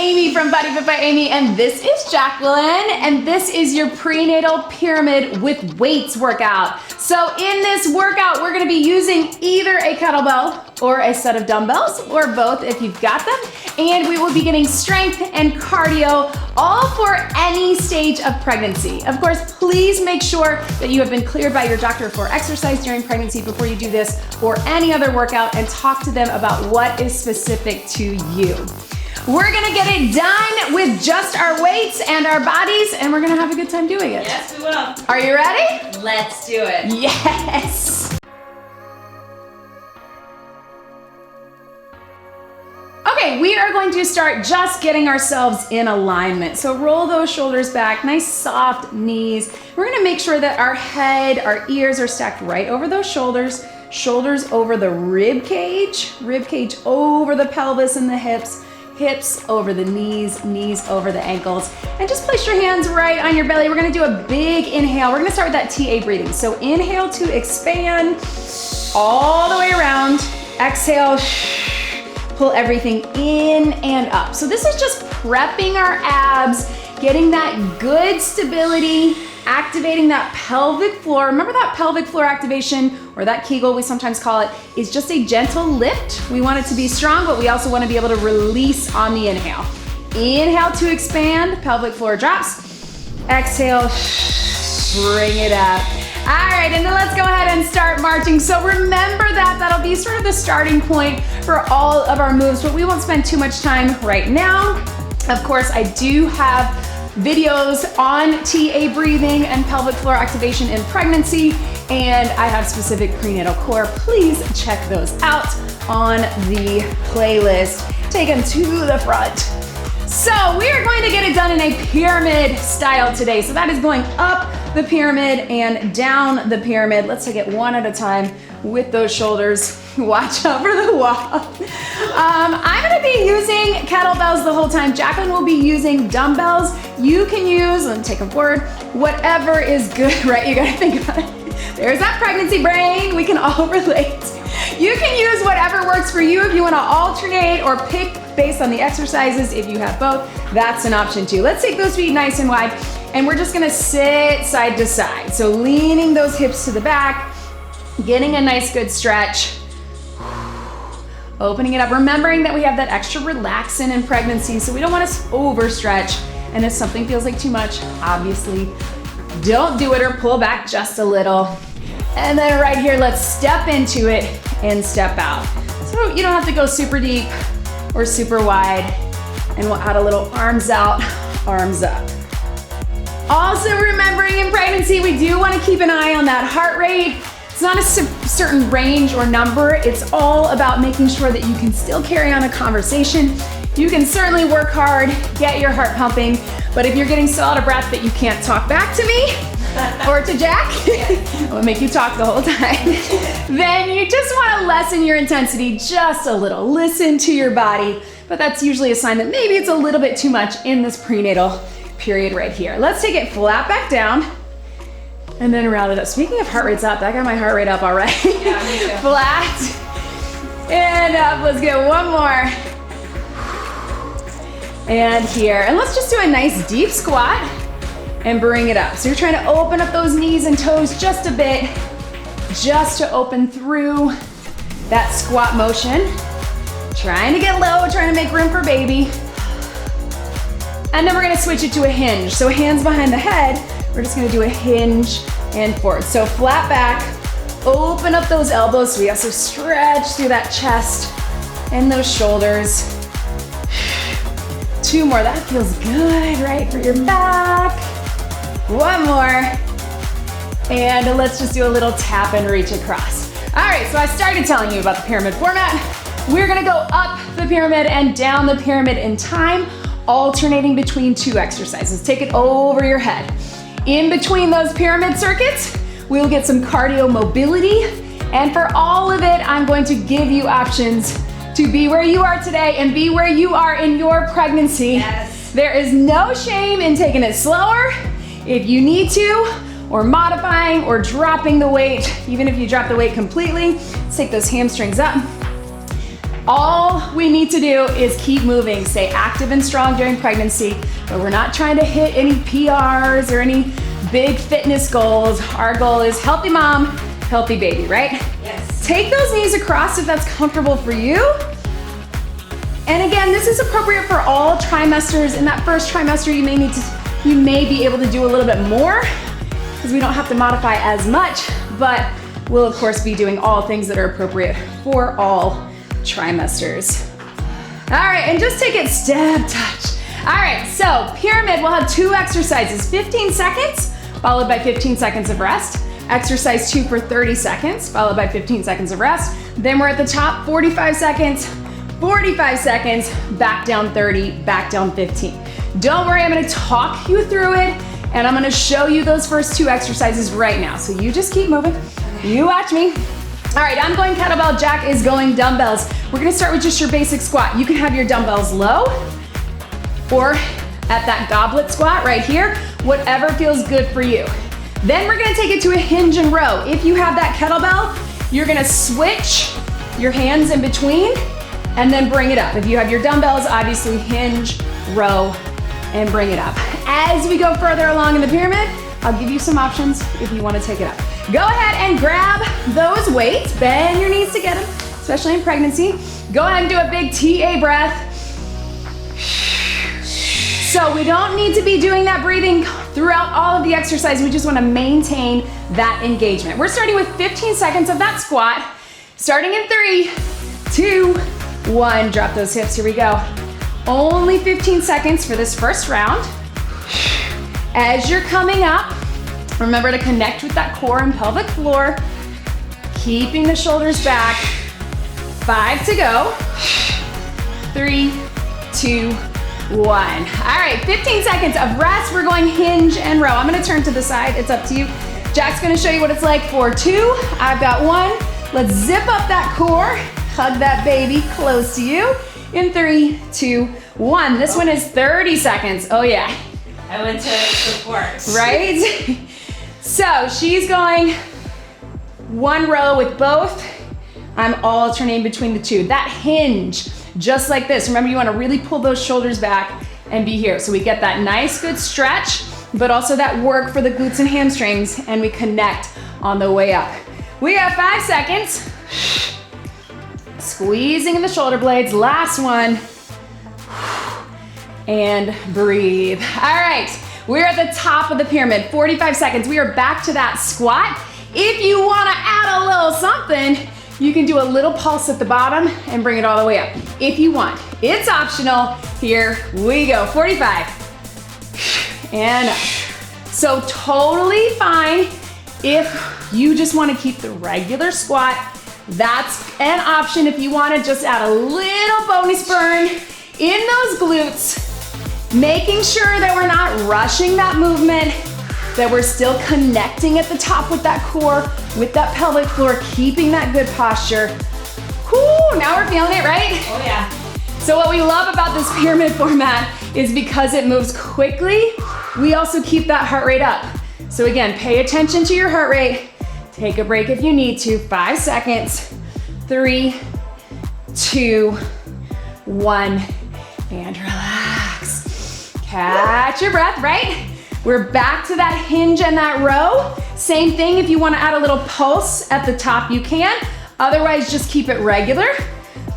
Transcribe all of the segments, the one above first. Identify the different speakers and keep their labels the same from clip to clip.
Speaker 1: Amy from BodyFit by Amy, and this is Jacqueline, and this is your prenatal pyramid with weights workout. So in this workout, we're gonna be using either a kettlebell or a set of dumbbells, or both if you've got them, and we will be getting strength and cardio, all for any stage of pregnancy. Of course, please make sure that you have been cleared by your doctor for exercise during pregnancy before you do this or any other workout, and talk to them about what is specific to you. We're gonna get it done with just our weights and our bodies, and we're gonna have a good time doing it.
Speaker 2: Yes, we will.
Speaker 1: Are you ready?
Speaker 2: Let's do it.
Speaker 1: Yes. Okay, we are going to start just getting ourselves in alignment. So roll those shoulders back, nice soft knees. We're gonna make sure that our head, our ears are stacked right over those shoulders, shoulders over the rib cage over the pelvis and the hips, hips over the knees, knees over the ankles, and just place your hands right on your belly. We're gonna do a big inhale. We're gonna start with that TA breathing. So inhale to expand all the way around. Exhale, pull everything in and up. So this is just prepping our abs, getting that good stability, activating that pelvic floor. Remember that pelvic floor activation, or that Kegel we sometimes call it, is just a gentle lift. We want it to be strong, but we also want to be able to release on the inhale. Inhale to expand, pelvic floor drops. Exhale, bring it up. All right, and then let's go ahead and start marching. So remember that'll be sort of the starting point for all of our moves, but we won't spend too much time right now. Of course, I do have videos on TA breathing and pelvic floor activation in pregnancy, and I have specific prenatal core. Please check those out on the playlist. Take them to the front. So we are going to get it done in a pyramid style today. So that is going up the pyramid and down the pyramid. Let's take it one at a time with those shoulders. Watch out for the wall. I'm gonna be using kettlebells the whole time. Jacqueline will be using dumbbells. You can use, let me take them forward, whatever is good, right? You gotta think about it. There's that pregnancy brain, we can all relate. You can use whatever works for you. If you wanna alternate or pick based on the exercises, if you have both, that's an option too. Let's take those feet nice and wide, and we're just gonna sit side to side. So leaning those hips to the back, getting a nice good stretch. Opening it up, remembering that we have that extra relaxin in pregnancy, so we don't want to overstretch. And if something feels like too much, obviously don't do it, or pull back just a little. And then right here, let's step into it and step out. So you don't have to go super deep or super wide. And we'll add a little arms out, arms up. Also remembering in pregnancy, we do want to keep an eye on that heart rate. It's not a certain range or number. It's all about making sure that you can still carry on a conversation. You can certainly work hard, get your heart pumping, but if you're getting so out of breath that you can't talk back to me or to Jack, I'll make you talk the whole time, then you just want to lessen your intensity just a little. Listen to your body, but that's usually a sign that maybe it's a little bit too much in this prenatal period right here. Let's take it flat back down. And then round it up. Speaking of heart rates up, that got my heart rate up already.
Speaker 2: Yeah, me too.
Speaker 1: Flat and up. Let's get one more. And here. And let's just do a nice deep squat and bring it up. So you're trying to open up those knees and toes just a bit, just to open through that squat motion. Trying to get low, trying to make room for baby. And then we're gonna switch it to a hinge. So hands behind the head. We're just gonna do a hinge and forward. So flat back, open up those elbows so we also stretch through that chest and those shoulders. Two more, that feels good, right, for your back. One more. And let's just do a little tap and reach across. All right, so I started telling you about the pyramid format. We're gonna go up the pyramid and down the pyramid in time, alternating between two exercises. Take it over your head. In between those pyramid circuits, we'll get some cardio mobility. And for all of it, I'm going to give you options to be where you are today and be where you are in your pregnancy.
Speaker 2: Yes.
Speaker 1: There is no shame in taking it slower if you need to, or modifying or dropping the weight. Even if you drop the weight completely, let's take those hamstrings up. All we need to do is keep moving, stay active and strong during pregnancy, but we're not trying to hit any PRs or any big fitness goals. Our goal is healthy mom, healthy baby, right?
Speaker 2: Yes. Take
Speaker 1: those knees across if that's comfortable for you. And again, this is appropriate for all trimesters. In that first trimester, you may be able to do a little bit more because we don't have to modify as much, but we'll of course be doing all things that are appropriate for all trimesters. All right, and just take it step touch. All right, so pyramid, we'll have 2 exercises, 15 seconds, followed by 15 seconds of rest. Exercise 2 for 30 seconds, followed by 15 seconds of rest. Then we're at the top, 45 seconds, 45 seconds, back down 30, back down 15. Don't worry, I'm gonna talk you through it, and I'm gonna show you those first 2 exercises right now. So you just keep moving, you watch me. All right, I'm going kettlebell, Jack is going dumbbells. We're gonna start with just your basic squat. You can have your dumbbells low, or at that goblet squat right here, whatever feels good for you. Then we're gonna take it to a hinge and row. If you have that kettlebell, you're gonna switch your hands in between and then bring it up. If you have your dumbbells, obviously hinge, row, and bring it up. As we go further along in the pyramid, I'll give you some options if you wanna take it up. Go ahead and grab those weights, bend your knees to get them, especially in pregnancy. Go ahead and do a big TA breath. So we don't need to be doing that breathing throughout all of the exercise. We just wanna maintain that engagement. We're starting with 15 seconds of that squat. Starting in 3, 2, 1. Drop those hips, here we go. Only 15 seconds for this first round. As you're coming up, remember to connect with that core and pelvic floor, keeping the shoulders back. 5 to go. 3, 2, 1. All right, 15 seconds of rest. We're going hinge and row. I'm gonna turn to the side, it's up to you. Jack's gonna show you what it's like for 2. I've got 1. Let's zip up that core, hug that baby close to you. In 3, 2, 1. This one is 30 seconds. Oh yeah.
Speaker 2: I went to support.
Speaker 1: Right? So she's going 1 row with both. I'm alternating between the 2. That hinge, just like this. Remember, you wanna really pull those shoulders back and be here. So we get that nice, good stretch, but also that work for the glutes and hamstrings, and we connect on the way up. We have 5 seconds. Squeezing in the shoulder blades. Last one. And breathe. All right, we're at the top of the pyramid. 45 seconds. We are back to that squat. If you wanna add a little something, you can do a little pulse at the bottom and bring it all the way up. If you want, it's optional. Here we go, 45. And up. So totally fine if you just wanna keep the regular squat. That's an option if you wanna just add a little bonus burn in those glutes, making sure that we're not rushing that movement, that we're still connecting at the top with that core, with that pelvic floor, keeping that good posture. Whoo, now we're feeling it, right?
Speaker 2: Oh yeah.
Speaker 1: So what we love about this pyramid format is because it moves quickly, we also keep that heart rate up. So again, pay attention to your heart rate. Take a break if you need to. 5 seconds. 3, 2, 1, and relax. Catch your breath, right? We're back to that hinge and that row. Same thing, if you wanna add a little pulse at the top, you can. Otherwise, just keep it regular.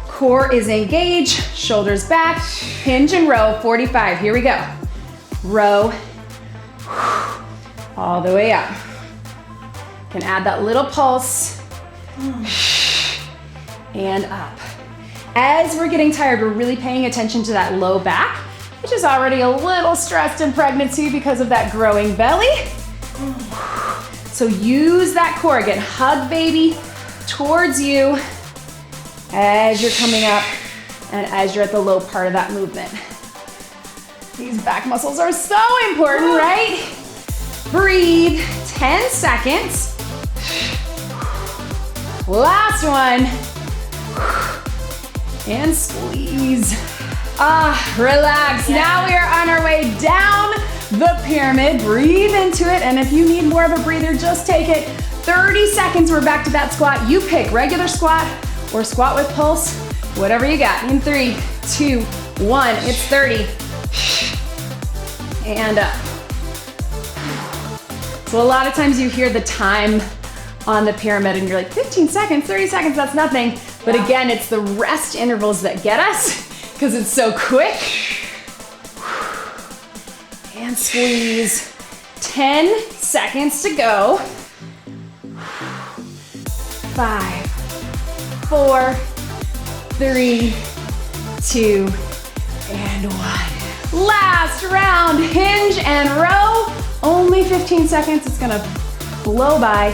Speaker 1: Core is engaged, shoulders back, hinge and row, 45, here we go. Row, all the way up. Can add that little pulse, and up. As we're getting tired, we're really paying attention to that low back, which is already a little stressed in pregnancy because of that growing belly. So use that core, again, hug baby towards you as you're coming up and as you're at the low part of that movement. These back muscles are so important, right? Breathe, 10 seconds. Last one. And squeeze. Relax.
Speaker 2: Yeah.
Speaker 1: Now we are on our way down the pyramid. Breathe into it, and if you need more of a breather, just take it. 30 seconds, we're back to that squat. You pick regular squat or squat with pulse. Whatever you got. In 3, 2, 1. It's 30. And up. So a lot of times you hear the time on the pyramid and you're like, 15 seconds, 30 seconds, that's nothing. But again, it's the rest intervals that get us because it's so quick. And squeeze. 10 seconds to go. 5, 4, 3, 2, and 1. Last round, hinge and row. Only 15 seconds, it's gonna blow by.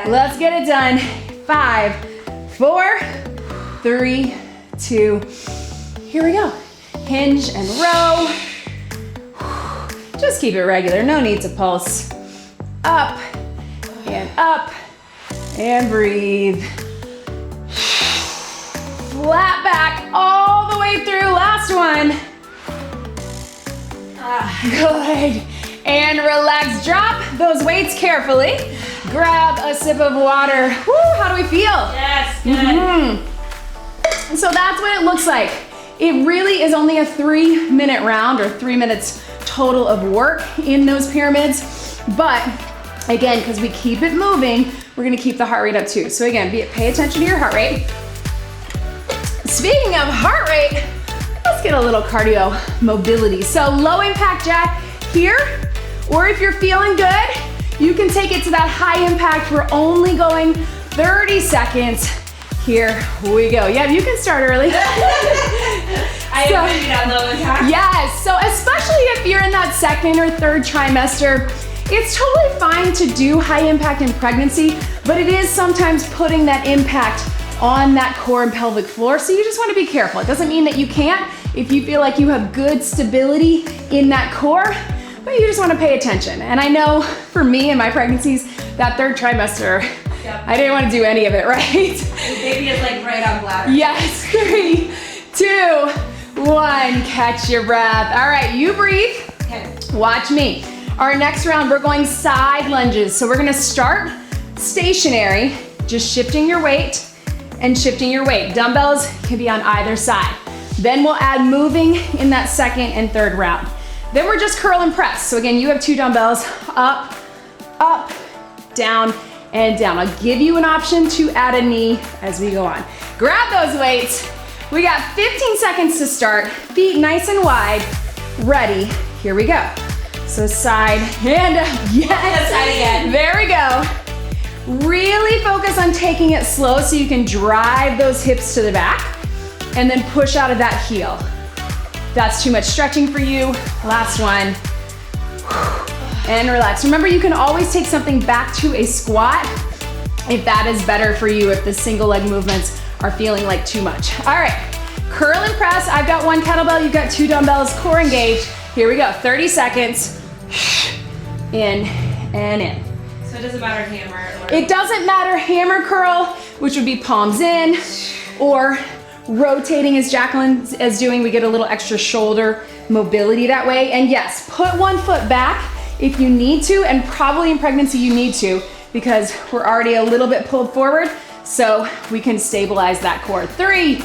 Speaker 1: Let's get it done. 5, 4, 3, 2, here we go. Hinge and row. Just keep it regular, no need to pulse. Up, and breathe. Flat back all the way through, last one. Good. And relax, drop those weights carefully. Grab a sip of water. Woo, how do we feel?
Speaker 2: Yes, good.
Speaker 1: So that's what it looks like. It really is only a 3-minute round, or 3 minutes total of work in those pyramids. But again, because we keep it moving, we're gonna keep the heart rate up too. So again, pay attention to your heart rate. Speaking of heart rate, let's get a little cardio mobility. So low impact jack here, or if you're feeling good, you can take it to that high impact. We're only going 30 seconds. Here we go. Yeah, you can start early.
Speaker 2: I agree that low impact.
Speaker 1: Yes, so especially if you're in that 2nd or 3rd trimester, it's totally fine to do high impact in pregnancy, but it is sometimes putting that impact on that core and pelvic floor, so you just want to be careful. It doesn't mean that you can't if you feel like you have good stability in that core, but you just want to pay attention. And I know for me in my pregnancies, that 3rd trimester, I didn't want to do any of it, right?
Speaker 2: The baby is like right on bladder.
Speaker 1: Yes, 3, 2, 1, catch your breath. All right, you breathe.
Speaker 2: Okay.
Speaker 1: Watch me. Our next round, we're going side lunges. So we're gonna start stationary, just shifting your weight and shifting your weight. Dumbbells can be on either side. Then we'll add moving in that 2nd and 3rd round. Then we're just curl and press. So again, you have 2 dumbbells, up, up, down, and down. I'll give you an option to add a knee as we go on. Grab those weights. We got 15 seconds to start. Feet nice and wide. Ready, here we go. So side and up, yes.
Speaker 2: Side again.
Speaker 1: There we go. Really focus on taking it slow so you can drive those hips to the back and then push out of that heel. That's too much stretching for you. Last one. And relax. Remember, you can always take something back to a squat if that is better for you, if the single leg movements are feeling like too much. All right, curl and press. I've got 1 kettlebell, you've got 2 dumbbells, core engaged. Here we go, 30 seconds. In and in.
Speaker 2: So it doesn't matter hammer or...
Speaker 1: It doesn't matter hammer curl, which would be palms in, or rotating as Jacqueline is doing. We get a little extra shoulder mobility that way. And yes, put 1 foot back if you need to, and probably in pregnancy you need to, because we're already a little bit pulled forward, so we can stabilize that core. 3,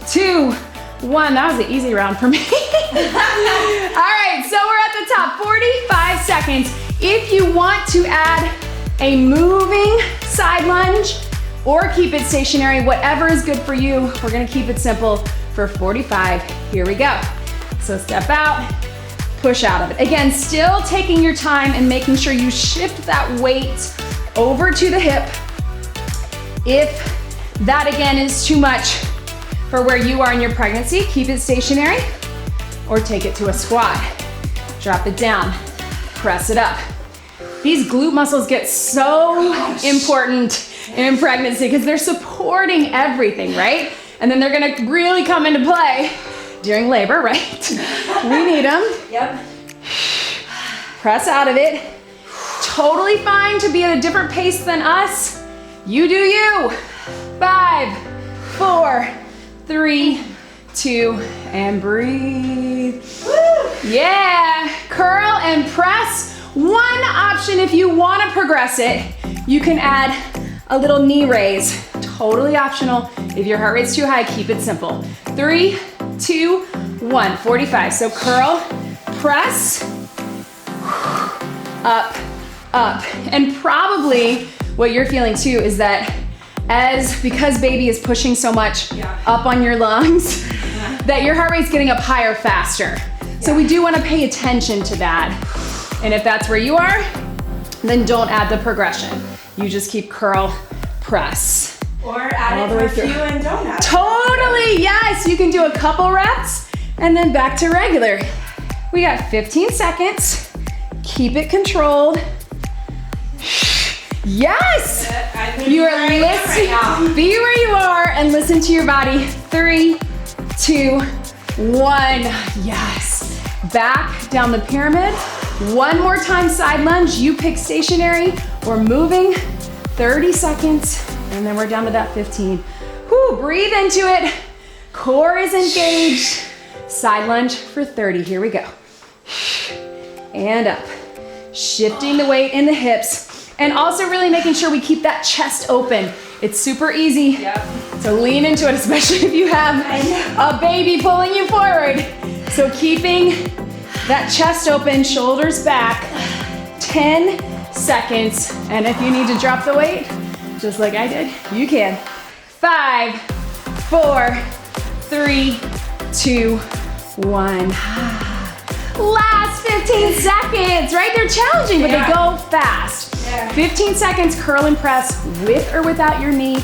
Speaker 1: 2, 1. That was an easy round for me. All right, so we're at the top, 45 seconds. If you want to add a moving side lunge or keep it stationary, whatever is good for you, we're gonna keep it simple for 45. Here we go. So step out, push out of it. Again, still taking your time and making sure you shift that weight over to the hip. If that again is too much for where you are in your pregnancy, keep it stationary or take it to a squat. Drop it down, press it up. These glute muscles get so important in pregnancy because they're supporting everything, right? And then they're gonna really come into play during labor, right? We need them.
Speaker 2: Yep.
Speaker 1: Press out of it. Totally fine to be at a different pace than us. You do you. 5, 4, 3, 2, and breathe.
Speaker 2: Woo!
Speaker 1: Yeah, curl and press. One option if you wanna progress it, you can add a little knee raise. Totally optional. If your heart rate's too high, keep it simple. 3, 2, 1, 45. So curl, press, up, up. And probably what you're feeling too is that because baby is pushing so much up on your lungs, that your heart rate's getting up higher faster. So we do want to pay attention to that. And if that's where you are, then don't add the progression. You just keep curl, press.
Speaker 2: Or add it for a few and don't add it.
Speaker 1: Totally, yes. You can do a couple reps and then back to regular. We got 15 seconds. Keep it controlled. Yes! You are listening. Right, be where you are and listen to your body. 3, 2, 1. Yes. Back down the pyramid. One more time, side lunge. You pick stationary or moving. 30 seconds, and then we're down to that 15. Whew, breathe into it. Core is engaged. Side lunge for 30. Here we go. And up. Shifting the weight in the hips. And also really making sure we keep that chest open. It's super easy. So lean into it, especially if you have a baby pulling you forward. So keeping that chest open, shoulders back, 10 seconds. And if you need to drop the weight, just like I did, you can. 5, 4, 3, 2, 1. Last 15 seconds, right? They're challenging, but they go fast. 15 seconds, curl and press with or without your knee.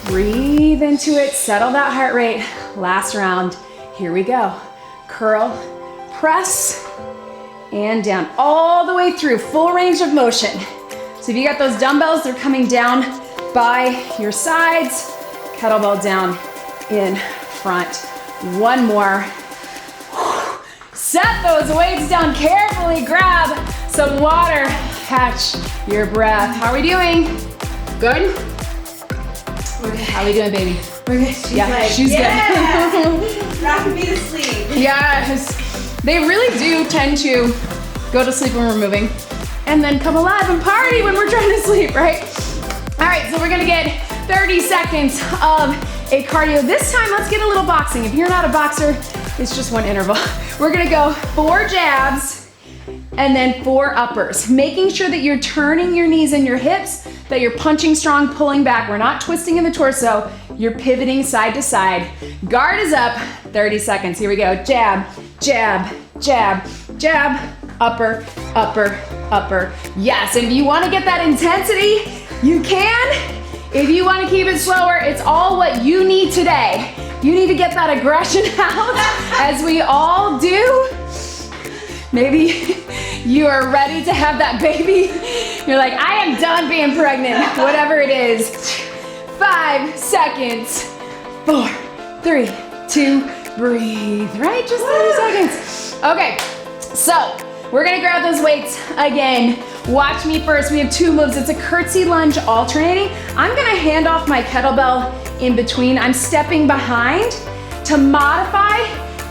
Speaker 1: Breathe into it, settle that heart rate. Last round, here we go. Curl, press, and down all the way through, full range of motion. So if you got those dumbbells, they're coming down by your sides, kettlebell down in front. One more. Set those weights down carefully, grab some water, catch your breath. How are we doing? Good?
Speaker 2: We're good.
Speaker 1: How are we doing, baby?
Speaker 2: We're good. She's
Speaker 1: Good.
Speaker 2: Rocking me to sleep.
Speaker 1: Yes. They really do tend to go to sleep when we're moving and then come alive and party when we're trying to sleep, right? All right, so we're gonna get 30 seconds of a cardio. This time, let's get a little boxing. If you're not a boxer, it's just one interval. We're gonna go 4 jabs and then 4 uppers, making sure that you're turning your knees and your hips, that you're punching strong, pulling back. We're not twisting in the torso. You're pivoting side to side. Guard is up, 30 seconds. Here we go. Jab, jab, jab, jab, upper, upper, upper. Yes, and if you wanna get that intensity, you can. If you wanna keep it slower, it's all what you need today. You need to get that aggression out, as we all do. Maybe you are ready to have that baby. You're like, I am done being pregnant, whatever it is. 5 seconds. 4, 3, 2, breathe, right? Just 30 seconds. Okay, so we're gonna grab those weights again. Watch me first. We have 2 moves. It's a curtsy lunge alternating. I'm gonna hand off my kettlebell in between. I'm stepping behind. To modify,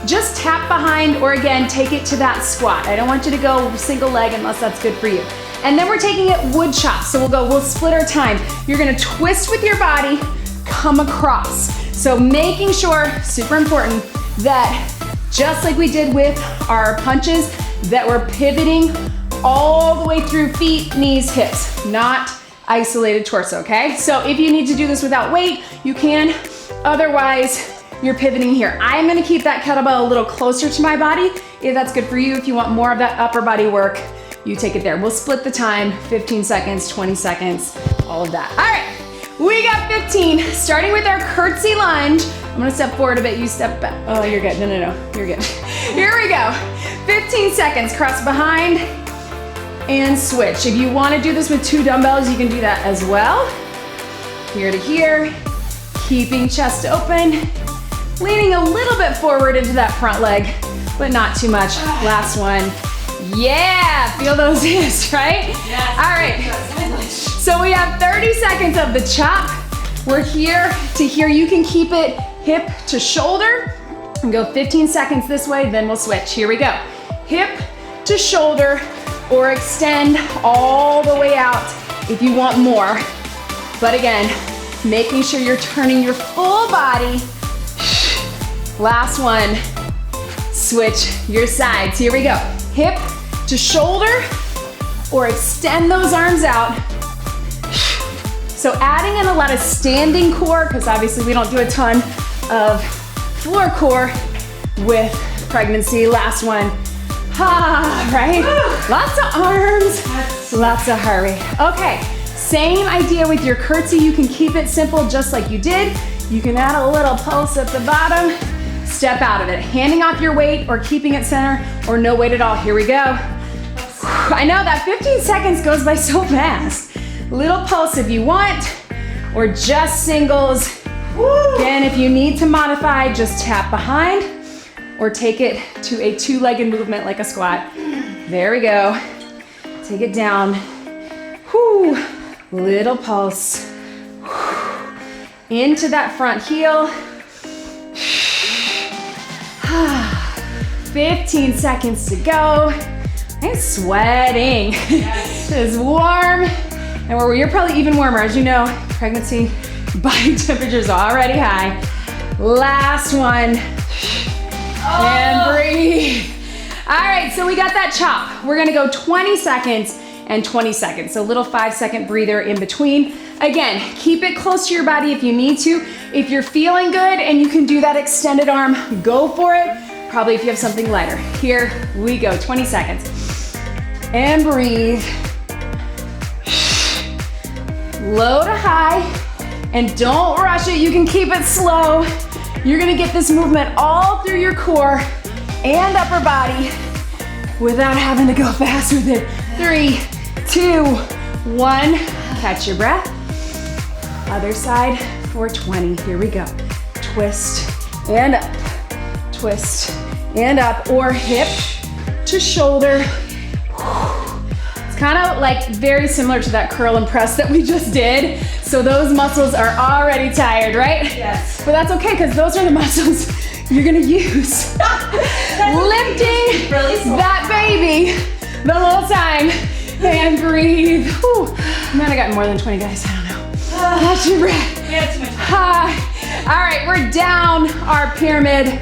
Speaker 1: just tap behind, or again, take it to that squat. I don't want you to go single leg unless that's good for you. And then we're taking it wood chop. So we'll split our time. You're gonna twist with your body, come across. So making sure, super important, that just like we did with our punches, that we're pivoting all the way through feet, knees, hips, not isolated torso, okay? So if you need to do this without weight, you can. Otherwise, you're pivoting here. I'm gonna keep that kettlebell a little closer to my body. If that's good for you, if you want more of that upper body work, you take it there. We'll split the time, 15 seconds, 20 seconds, all of that. All right, we got 15, starting with our curtsy lunge. I'm gonna step forward a bit, you step back. Oh, you're good, no, you're good. Here we go, 15 seconds, cross behind and switch. If you wanna do this with 2 dumbbells, you can do that as well. Here to here, keeping chest open, leaning a little bit forward into that front leg, but not too much. Last one. Yeah, feel those hips, right?
Speaker 2: Yes.
Speaker 1: All right, so we have 30 seconds of the chop. We're here to here. You can keep it hip to shoulder and go 15 seconds this way, then we'll switch. Here we go. Hip to shoulder, or extend all the way out if you want more. But again, making sure you're turning your full body. Last one. Switch your sides. Here we go. Hip to shoulder, or extend those arms out. So adding in a lot of standing core, because obviously we don't do a ton of floor core with pregnancy. Last one. Right? Lots of arms, lots of heart rate. Okay, same idea with your curtsy. You can keep it simple just like you did. You can add a little pulse at the bottom. Step out of it. Handing off your weight or keeping it center or no weight at all. Here we go. I know that 15 seconds goes by so fast. Little pulse if you want, or just singles. Again, if you need to modify, just tap behind or take it to a two-legged movement like a squat. There we go. Take it down. Whew. Little pulse. Into that front heel. 15 seconds to go. I'm sweating. Yes. It's warm. And you're probably even warmer. As you know, pregnancy, body temperature is already high. Last one. And breathe. All right, so we got that chop. We're gonna go 20 seconds and 20 seconds. So a little 5-second breather in between. Again, keep it close to your body if you need to. If you're feeling good and you can do that extended arm, go for it. Probably if you have something lighter. Here we go, 20 seconds. And breathe. Low to high. And don't rush it, you can keep it slow. You're gonna get this movement all through your core and upper body without having to go fast with it. 3, 2, 1. Catch your breath. Other side for 20. Here we go. Twist and up. Twist and up, or hip to shoulder. It's kind of like very similar to that curl and press that we just did. So those muscles are already tired, right?
Speaker 2: Yes.
Speaker 1: But that's okay, because those are the muscles you're gonna use. Lifting that baby the whole time. And breathe. Whew. Man, I got more than 20 guys, I don't know. Catch your breath.
Speaker 2: We had too much time.
Speaker 1: All right, we're down our pyramid.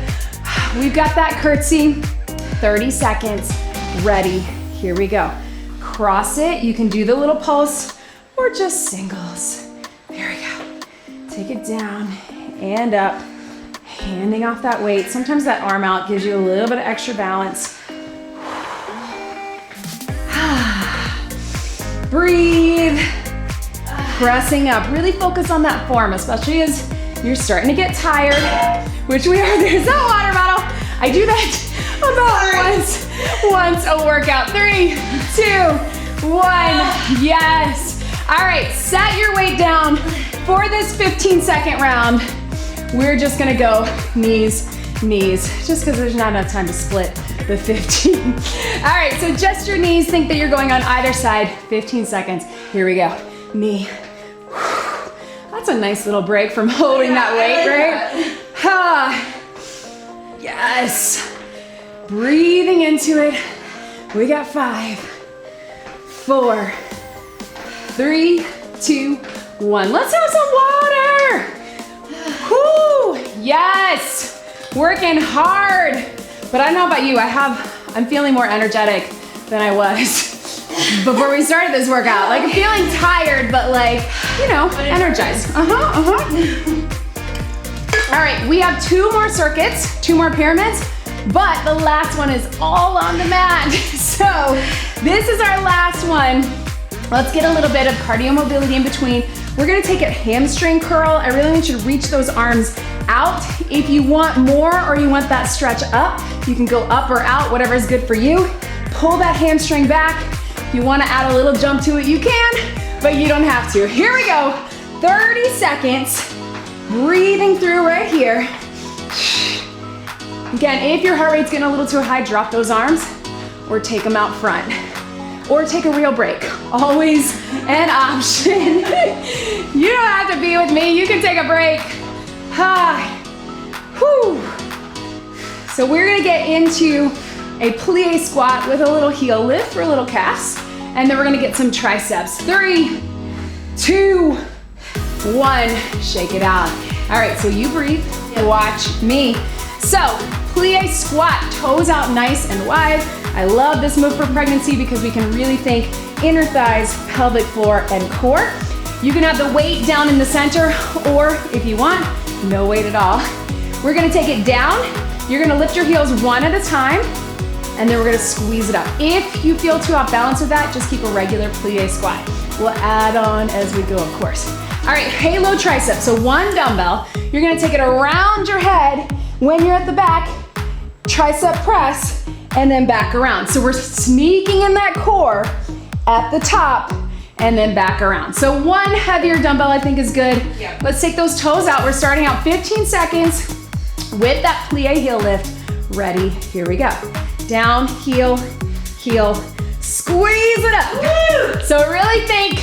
Speaker 1: We've got that curtsy. 30 seconds, ready. Here we go. Cross it. You can do the little pulse or just singles. There we go. Take it down and up. Handing off that weight. Sometimes that arm out gives you a little bit of extra balance. Breathe. Pressing up. Really focus on that form, especially as you're starting to get tired, which we are. There's that water bottle. I do that about once a workout. 3, 2, 1. Yes. All right, set your weight down for this 15-second round. We're just gonna go knees, knees, just because there's not enough time to split the 15. All right, so just your knees. Think that you're going on either side. 15 seconds. Here we go. Knee. That's a nice little break from holding that weight, right? Yes. Breathing into it. We got 5, 4, 3, 2, 1. Let's have some water. Whoo! Yes. Working hard. But I don't know about you. I'm feeling more energetic than I was before we started this workout. Like, I'm feeling tired, but like, you know, energized. All right, we have 2 more circuits, 2 more pyramids, but the last one is all on the mat. So this is our last one. Let's get a little bit of cardio mobility in between. We're gonna take a hamstring curl. I really want you to reach those arms out. If you want more or you want that stretch up, you can go up or out, whatever is good for you. Pull that hamstring back. If you wanna add a little jump to it, you can, but you don't have to. Here we go, 30 seconds. Breathing through right here. Again, if your heart rate's getting a little too high, drop those arms or take them out front. Or take a real break. Always an option. You don't have to be with me, you can take a break. So we're gonna get into a plie squat with a little heel lift for a little calves. And then we're gonna get some triceps. 3, 2, 1, shake it out. All right, so you breathe, watch me. So, plie squat, toes out nice and wide. I love this move for pregnancy because we can really think inner thighs, pelvic floor, and core. You can have the weight down in the center, or if you want, no weight at all. We're gonna take it down. You're gonna lift your heels one at a time, and then we're gonna squeeze it up. If you feel too off balance with that, just keep a regular plie squat. We'll add on as we go, of course. All right, halo triceps. So 1 dumbbell, you're gonna take it around your head. When you're at the back, tricep press, and then back around. So we're sneaking in that core at the top, and then back around. So 1 heavier dumbbell I think is good.
Speaker 2: Yeah.
Speaker 1: Let's take those toes out. We're starting out 15 seconds with that plie heel lift. Ready, here we go. Down, heel, heel, squeeze it up.
Speaker 2: Woo!
Speaker 1: So really think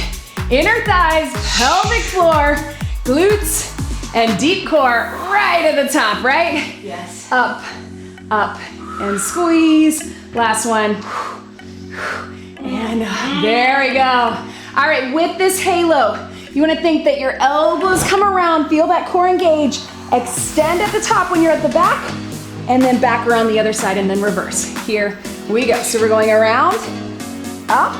Speaker 1: inner thighs, pelvic floor, glutes, and deep core right at the top, right?
Speaker 2: Yes.
Speaker 1: Up, up, and squeeze. Last one. And there we go. All right, with this halo, you wanna think that your elbows come around, feel that core engage, extend at the top when you're at the back, and then back around the other side and then reverse. Here we go. So we're going around, up,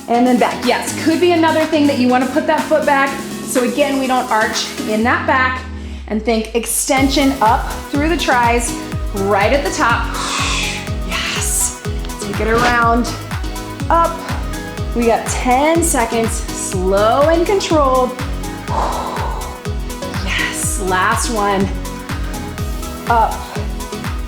Speaker 1: and then back. Yes, could be another thing that you wanna put that foot back, so again, we don't arch in that back, and think extension up through the tris, right at the top. Yes, take it around, up. We got 10 seconds, slow and controlled. Yes, last one. Up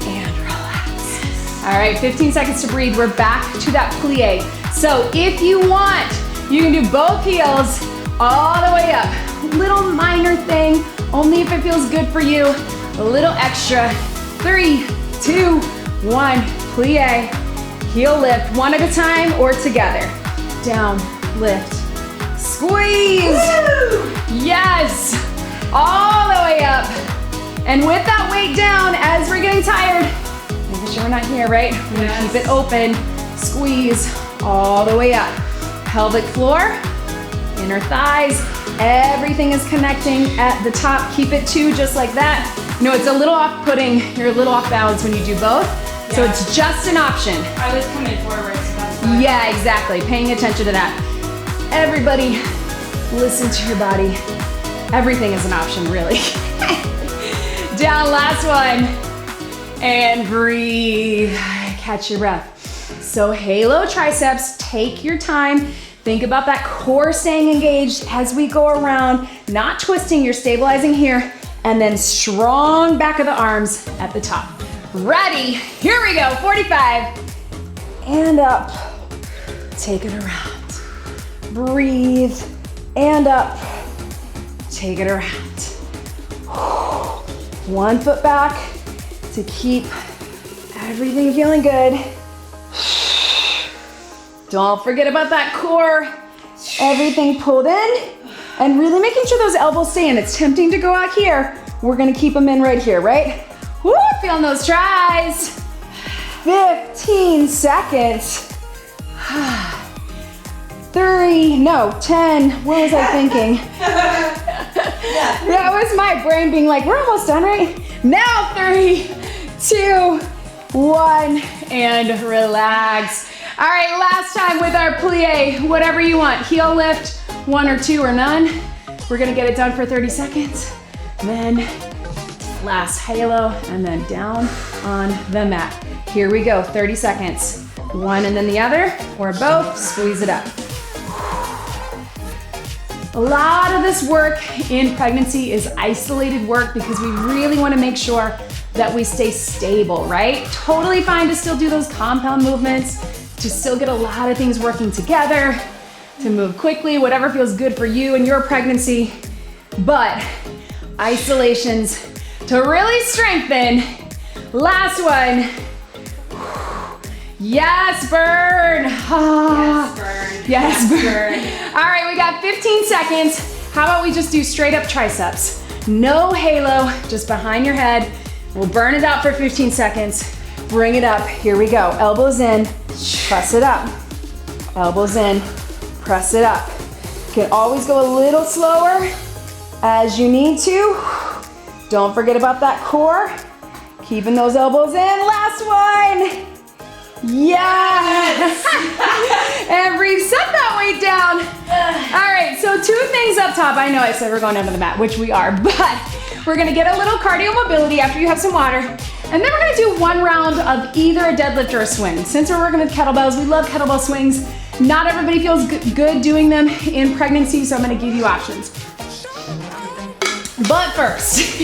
Speaker 1: and relax. All right, 15 seconds to breathe. We're back to that plie. So if you want, you can do both heels all the way up. Little minor thing, only if it feels good for you. A little extra. 3, 2, 1, plie. Heel lift, 1 at a time or together. Down, lift, squeeze.
Speaker 2: Woo!
Speaker 1: Yes, all the way up. And with that weight down, as we're getting tired, making sure we're not here, right? We're gonna keep it open, squeeze all the way up. Pelvic floor, inner thighs, everything is connecting at the top. Keep it 2 just like that. You know, it's a little off-putting, you're a little off balance when you do both, so it's just an option.
Speaker 2: I was coming forward, so that's why.
Speaker 1: Yeah, exactly, paying attention to that. Everybody, listen to your body. Everything is an option, really. Down, last one. And breathe, catch your breath. So halo triceps, take your time. Think about that core staying engaged as we go around, not twisting, you're stabilizing here, and then strong back of the arms at the top. Ready, here we go, 45, and up. Take it around. Breathe, and up. Take it around. 1 foot back to keep everything feeling good. Don't forget about that core. Everything pulled in, and really making sure those elbows stay in. It's tempting to go out here. We're gonna keep them in right here, right? Woo, feeling those tris. 15 seconds. 10. What was I thinking? That was my brain being like, we're almost done, right? Now 3, 2, 1, and relax. All right, last time with our plie, whatever you want. Heel lift, 1 or 2 or none. We're gonna get it done for 30 seconds. Then last halo, and then down on the mat. Here we go, 30 seconds. 1 and then the other, or both, squeeze it up. A lot of this work in pregnancy is isolated work because we really wanna make sure that we stay stable, right? Totally fine to still do those compound movements, to still get a lot of things working together, to move quickly, whatever feels good for you and your pregnancy. But isolations to really strengthen. Last one. Yes, burn.
Speaker 2: Yes, burn.
Speaker 1: Yes, burn. All right, we got 15 seconds. How about we just do straight up triceps? No halo, just behind your head. We'll burn it out for 15 seconds. Bring it up, here we go. Elbows in, press it up. Elbows in, press it up. You can always go a little slower as you need to. Don't forget about that core. Keeping those elbows in. Last one. Yes! And breathe, set that weight down. All right, so 2 things up top. I know I said we're going under the mat, which we are, but we're gonna get a little cardio mobility after you have some water. And then we're gonna do 1 round of either a deadlift or a swing. Since we're working with kettlebells, we love kettlebell swings. Not everybody feels good doing them in pregnancy, so I'm gonna give you options. But first,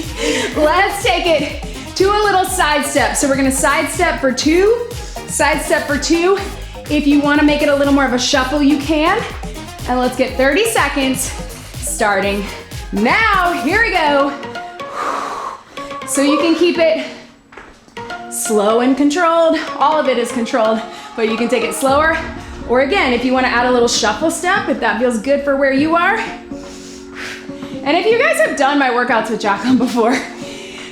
Speaker 1: let's take it to a little side step. So we're gonna side step for 2. Side step for 2. If you wanna make it a little more of a shuffle, you can. And let's get 30 seconds starting now. Here we go. So you can keep it slow and controlled. All of it is controlled, but you can take it slower. Or again, if you wanna add a little shuffle step, if that feels good for where you are. And if you guys have done my workouts with Jacqueline before,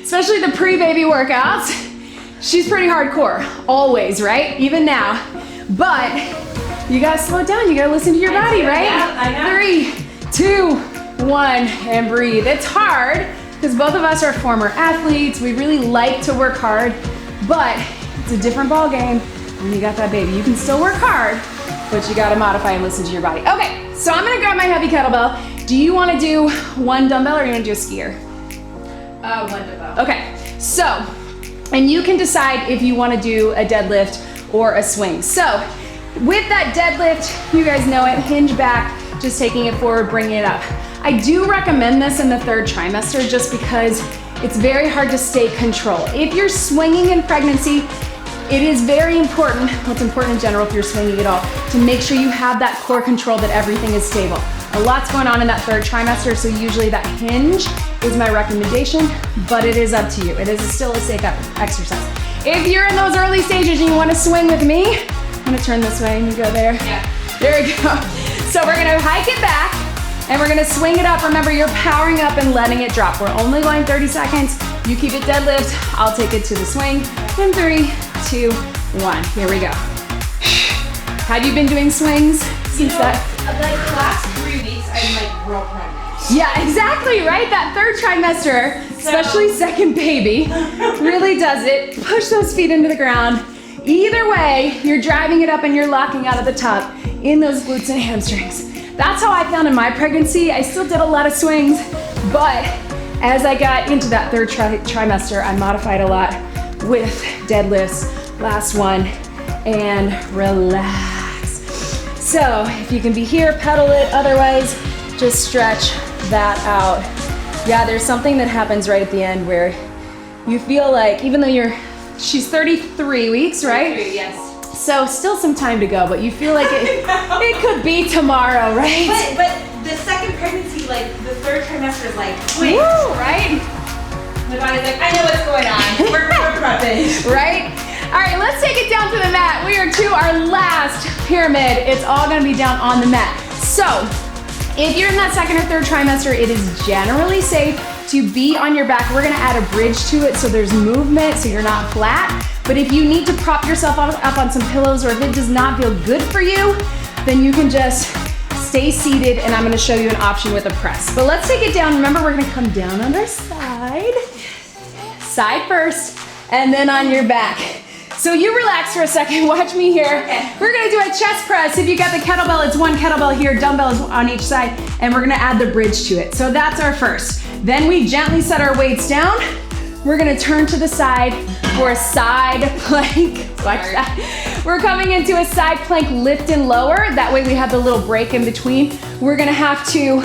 Speaker 1: especially the pre-baby workouts, she's pretty hardcore, always, right? Even now. But you gotta slow it down, you gotta listen to your body, right?
Speaker 2: Yeah, I know.
Speaker 1: 3, 2, 1, and breathe. It's hard, because both of us are former athletes. We really like to work hard, but it's a different ball game when you got that baby. You can still work hard, but you gotta modify and listen to your body. Okay, so I'm gonna grab my heavy kettlebell. Do you wanna do 1 dumbbell or you wanna do a skier?
Speaker 2: 1 dumbbell.
Speaker 1: Okay, so, and you can decide if you wanna do a deadlift or a swing. So, with that deadlift, you guys know it, hinge back, just taking it forward, bringing it up. I do recommend this in the 3rd trimester just because it's very hard to stay control. If you're swinging in pregnancy, it is very important, what's important in general if you're swinging at all, to make sure you have that core control, that everything is stable. A lot's going on in that 3rd trimester, so usually that hinge is my recommendation, but it is up to you. It is still a safe exercise. If you're in those early stages and you wanna swing with me, I'm gonna turn this way and you go there.
Speaker 2: Yeah.
Speaker 1: There we go. So we're gonna hike it back and we're gonna swing it up. Remember, you're powering up and letting it drop. We're only going 30 seconds. You keep it deadlift, I'll take it to the swing. In 3, 2, 1, here we go. Have you been doing swings since that?
Speaker 2: Like the last 3 weeks, I'm like real pregnant.
Speaker 1: Yeah, exactly, right? That 3rd trimester, especially 2nd baby, really does it. Push those feet into the ground. Either way, you're driving it up and you're locking out of the top in those glutes and hamstrings. That's how I found in my pregnancy. I still did a lot of swings, but as I got into that 3rd trimester, I modified a lot with deadlifts, last one, and relax. So if you can be here, pedal it. Otherwise, just stretch that out. Yeah, there's something that happens right at the end where you feel like, even though she's 33 weeks, right?
Speaker 2: 33, yes.
Speaker 1: So still some time to go, but you feel like it could be tomorrow, right?
Speaker 2: But the 2nd pregnancy, like the 3rd trimester is like, wait.
Speaker 1: Woo, right?
Speaker 2: My body's like, I know what's going on. We're prepping.
Speaker 1: Right? All right, let's take it down to the mat. We are to our last pyramid. It's all gonna be down on the mat. So, if you're in that 2nd or 3rd trimester, it is generally safe to be on your back. We're gonna add a bridge to it so there's movement, so you're not flat. But if you need to prop yourself up on some pillows, or if it does not feel good for you, then you can just stay seated, and I'm gonna show you an option with a press. But let's take it down. Remember, we're gonna come down on our side. Side first, and then on your back. So you relax for a second, watch me here.
Speaker 2: Okay.
Speaker 1: We're gonna do a chest press. If you got the kettlebell, it's 1 kettlebell here, dumbbells on each side, and we're gonna add the bridge to it. So that's our first. Then we gently set our weights down. We're gonna turn to the side for a side plank. Watch that. We're coming into a side plank lift and lower. That way we have the little break in between. We're gonna have to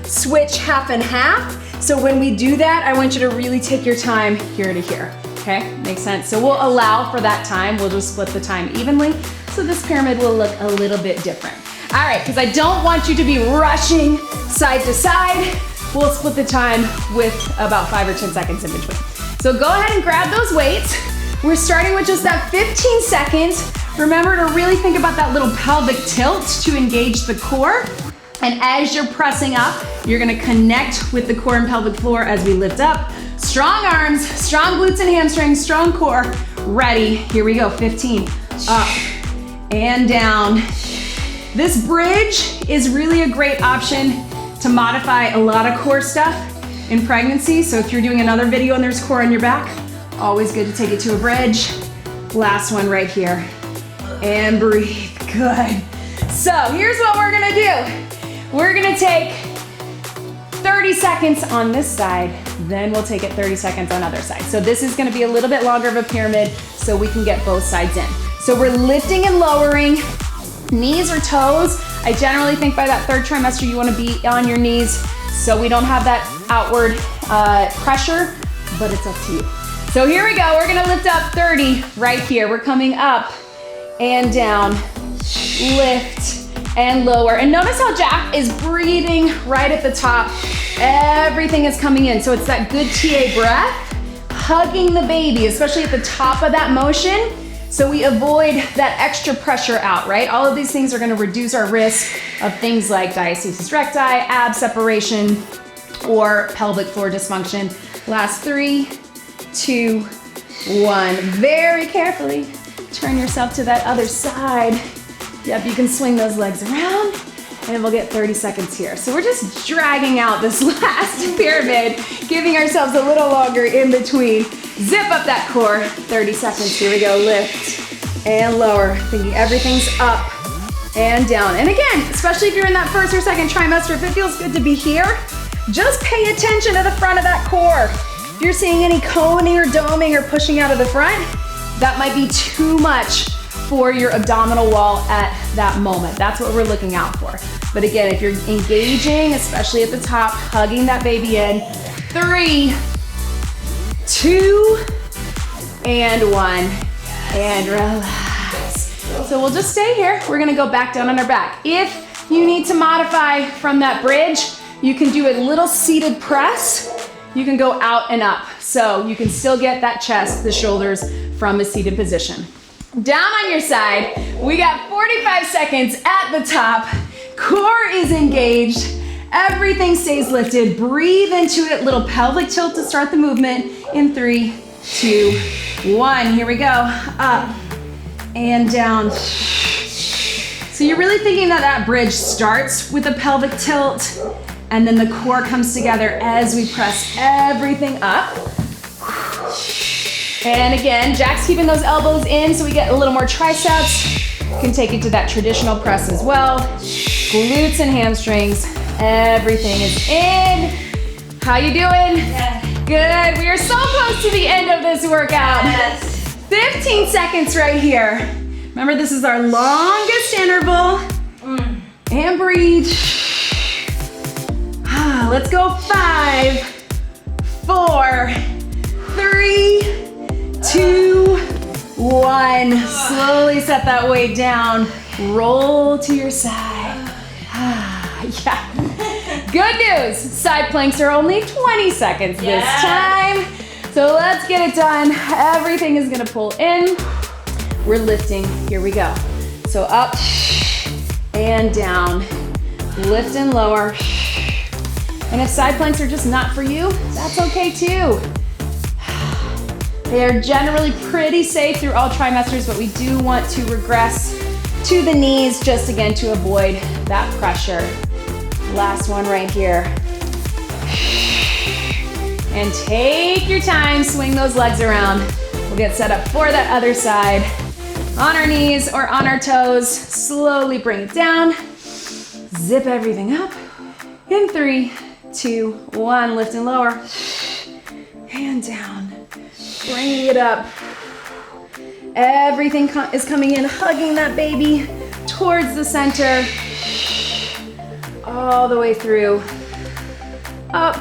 Speaker 1: switch half and half. So when we do that, I want you to really take your time here to here. Okay, makes sense. So we'll allow for that time. We'll just split the time evenly. So this pyramid will look a little bit different. All right, because I don't want you to be rushing side to side. We'll split the time with about 5 or 10 seconds in between. So go ahead and grab those weights. We're starting with just that 15 seconds. Remember to really think about that little pelvic tilt to engage the core. And as you're pressing up, you're gonna connect with the core and pelvic floor as we lift up. Strong arms, strong glutes and hamstrings, strong core. Ready, here we go, 15. Up and down This bridge is really a great option to modify a lot of core stuff in pregnancy. So if you're doing another video and there's core on your back, always good to take it to a bridge. Last one right here. And breathe, good. So here's what we're gonna do. We're gonna take 30 seconds on this side, then we'll take it 30 seconds on the other side. So this is gonna be a little bit longer of a pyramid so we can get both sides in. So we're lifting and lowering, knees or toes. I generally think by that third trimester you wanna be on your knees so we don't have that outward pressure, but it's up to you. So here we go, we're gonna lift up 30 right here. We're coming up and down, lift and lower. And notice how Jack is breathing right at the top. Everything is coming in. So it's that good TA breath, hugging the baby, especially at the top of that motion. So we avoid that extra pressure out, right? All of these things are gonna reduce our risk of things like diastasis recti, ab separation, or pelvic floor dysfunction. Last 3, 2, 1. Very carefully turn yourself to that other side. Yep, you can swing those legs around and we'll get 30 seconds here. So we're just dragging out this last pyramid, giving ourselves a little longer in between. Zip up that core, 30 seconds. Here we go, lift and lower, thinking everything's up and down. And again, especially if you're in that first or second trimester, if it feels good to be here, just pay attention to the front of that core. If you're seeing any coning or doming or pushing out of the front, that might be too much for your abdominal wall at that moment. That's what we're looking out for. But again, if you're engaging, especially at the top, hugging that baby in, 3, 2, and 1, and relax. So we'll just stay here. We're gonna go back down on our back. If you need to modify from that bridge, you can do a little seated press. You can go out and up. So you can still get that chest, the shoulders from a seated position. Down on your side, we got 45 seconds at the top. Core is engaged. Everything stays lifted. Breathe into it. Little pelvic tilt to start the movement in 3, 2, 1. Here we go. Up and down. So you're really thinking that that bridge starts with a pelvic tilt and then the core comes together as we press everything up. And again, Jack's keeping those elbows in so we get a little more triceps. You can take it to that traditional press as well. Glutes and hamstrings, everything is in. How you doing?
Speaker 2: Yes.
Speaker 1: Good, we are so close to the end of this workout.
Speaker 2: Yes.
Speaker 1: 15 seconds right here. Remember, this is our longest interval. And breathe. Let's go, 5, 4, 3, 2, 1. Slowly set that weight down. Roll to your side. Yeah. Good news. Side planks are only 20 seconds this time. So let's get it done. Everything is gonna pull in. We're lifting. Here we go. So up and down. Lift and lower. And if side planks are just not for you, that's okay too. They are generally pretty safe through all trimesters, but we do want to regress to the knees just again to avoid that pressure. Last one right here. And take your time, swing those legs around. We'll get set up for that other side. On our knees or on our toes, slowly bring it down. Zip everything up. In 3, 2, 1, lift and lower. And down. Bring it up. Everything is coming in, hugging that baby towards the center. All the way through. Up.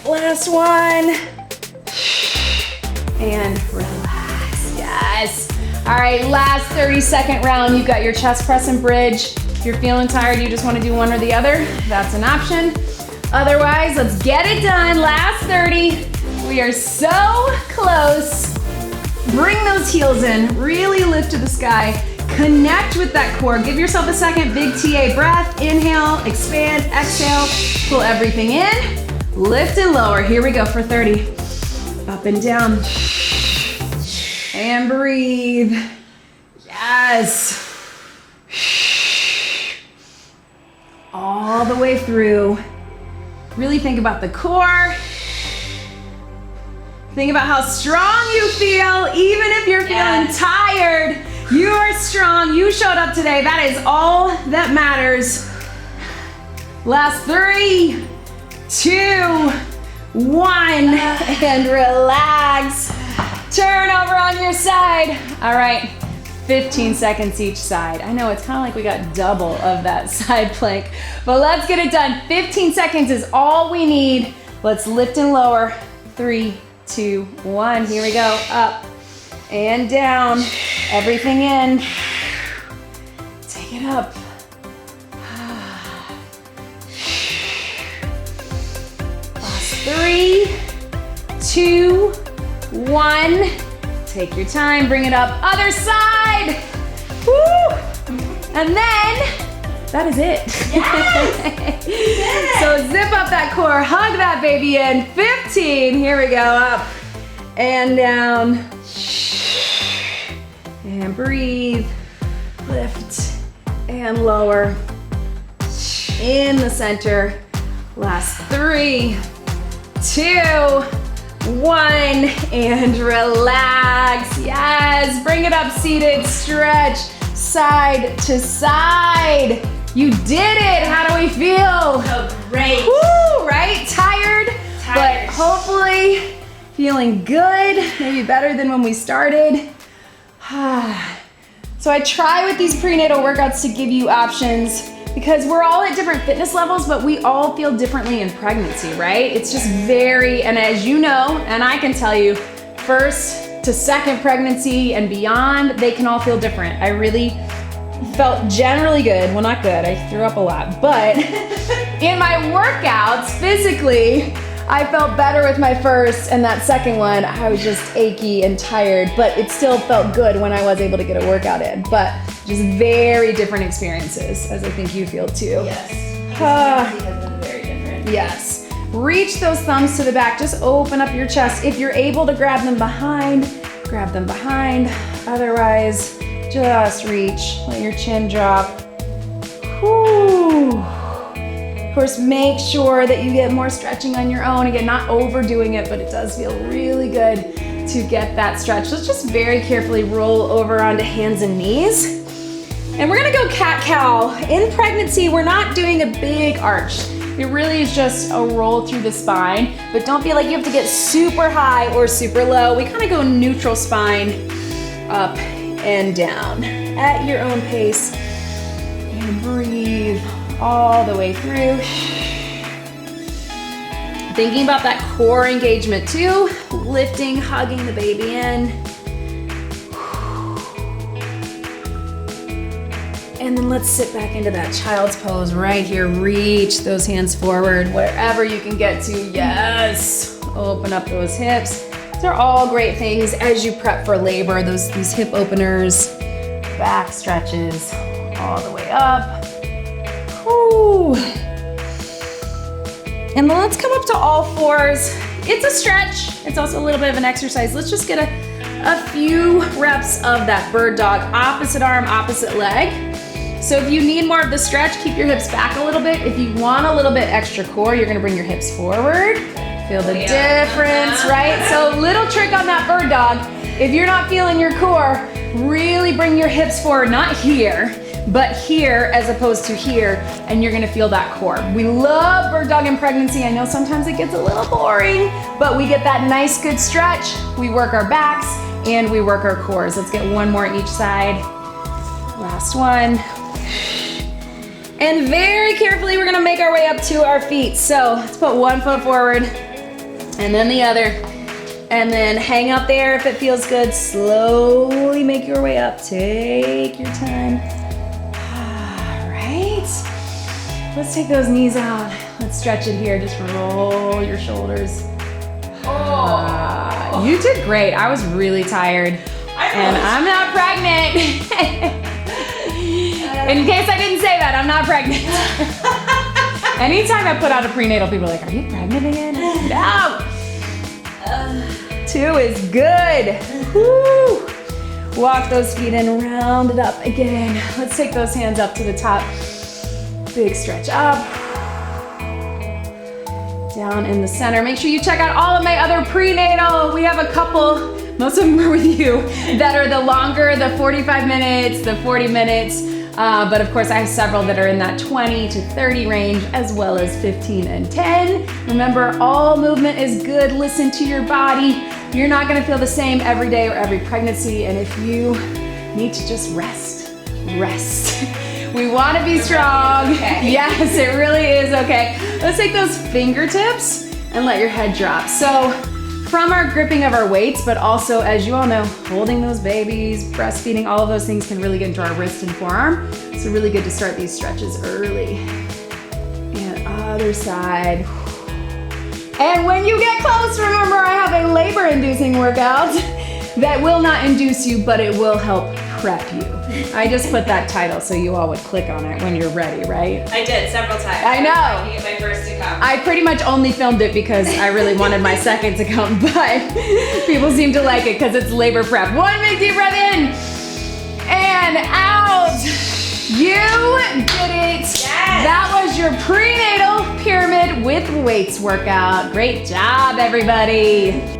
Speaker 1: Last one. And relax. Yes. All right, last 30-second round. You've got your chest press and bridge. If you're feeling tired, you just want to do one or the other, that's an option. Otherwise, let's get it done. Last 30. We are so close. Bring those heels in. Really lift to the sky. Connect with that core. Give yourself a second. Big TA breath. Inhale, expand, exhale. Pull everything in. Lift and lower. Here we go for 30. Up and down. And breathe. Yes. All the way through. Really think about the core. Think about how strong you feel. Even if you're feeling tired, you are strong. You showed up today. That is all that matters. Last 3, 2, 1. And relax. Turn over on your side. All right. 15 seconds each side. I know it's kind of like we got double of that side plank, but let's get it done. 15 seconds is all we need. Let's lift and lower. 3, 2, 1. Here we go. Up and down. Everything in. Take it up. Last 3, 2, 1. Take your time, bring it up. Other side. Woo! And then, that is it. Yes. So zip up that core, hug that baby in. 15, here we go, up and down. And breathe, lift and lower. In the center. Last 3, 2, 1, and relax. Yes, bring it up seated, stretch side to side. You did it. How do we feel?
Speaker 2: Oh, great.
Speaker 1: Woo, right? Tired, but hopefully feeling good, maybe better than when we started. So I try with these prenatal workouts to give you options because we're all at different fitness levels, but we all feel differently in pregnancy, right? It's just very, and as you know, and I can tell you, first to second pregnancy and beyond, they can all feel different. I really felt generally good. Well, not good, I threw up a lot, but in my workouts, physically, I felt better with my first, and that second one, I was just achy and tired, but it still felt good when I was able to get a workout in. But just very different experiences, as I think you feel too.
Speaker 2: Yes. Has been very different.
Speaker 1: Yes. Reach those thumbs to the back. Just open up your chest. If you're able to grab them behind, grab them behind. Otherwise, just reach. Let your chin drop. Whew. Of course, make sure that you get more stretching on your own. Again, not overdoing it, but it does feel really good to get that stretch. Let's just very carefully roll over onto hands and knees. And we're gonna go cat-cow. In pregnancy, we're not doing a big arch. It really is just a roll through the spine, but don't feel like you have to get super high or super low. We kind of go neutral spine, up and down at your own pace. And breathe all the way through. Thinking about that core engagement too. Lifting, hugging the baby in. And then let's sit back into that child's pose right here. Reach those hands forward wherever you can get to. Yes. Open up those hips. These are all great things as you prep for labor. These hip openers, back stretches all the way up. Whew. And then let's come up to all fours. It's a stretch. It's also a little bit of an exercise. Let's just get a few reps of that bird dog. Opposite arm, opposite leg. So if you need more of the stretch, keep your hips back a little bit. If you want a little bit extra core, you're gonna bring your hips forward. Feel the difference, right? So little trick on that bird dog. If you're not feeling your core, really bring your hips forward, not here, but here as opposed to here, and you're gonna feel that core. We love bird dog in pregnancy. I know sometimes it gets a little boring, but we get that nice good stretch. We work our backs and we work our cores. Let's get one more each side. Last one. And very carefully, we're gonna make our way up to our feet. So let's put one foot forward and then the other. And then hang out there if it feels good. Slowly make your way up. Take your time. All right. Let's take those knees out. Let's stretch it here. Just roll your shoulders. You did great. I was really tired. And I'm not pregnant. In case I didn't say that, I'm not pregnant. Anytime I put out a prenatal, people are like, are you pregnant again? No. 2 is good. Woo. Walk those feet in, round it up again. Let's take those hands up to the top. Big stretch up. Down in the center. Make sure you check out all of my other prenatal. We have a couple, most of them are with you, that are the longer, the 45 minutes, the 40 minutes. But of course I have several that are in that 20 to 30 range, as well as 15 and 10. Remember, all movement is good. Listen to your body. You're not gonna feel the same every day or every pregnancy. And if you need to just rest, rest. We wanna be strong.
Speaker 2: Okay.
Speaker 1: Yes, it really is okay. Let's take those fingertips and let your head drop. So from our gripping of our weights, but also, as you all know, holding those babies, breastfeeding, all of those things can really get into our wrist and forearm. So really good to start these stretches early. And other side. And when you get close, remember I have a labor-inducing workout that will not induce you, but it will help prep you. I just put that title so you all would click on it when you're ready, right?
Speaker 2: I did several times.
Speaker 1: I know.
Speaker 2: I was trying to get my first to come.
Speaker 1: I pretty much only filmed it because I really wanted my second to come, but people seem to like it because it's labor prep. One big deep breath in and out. You did it.
Speaker 2: Yes.
Speaker 1: That was your prenatal pyramid with weights workout. Great job, everybody.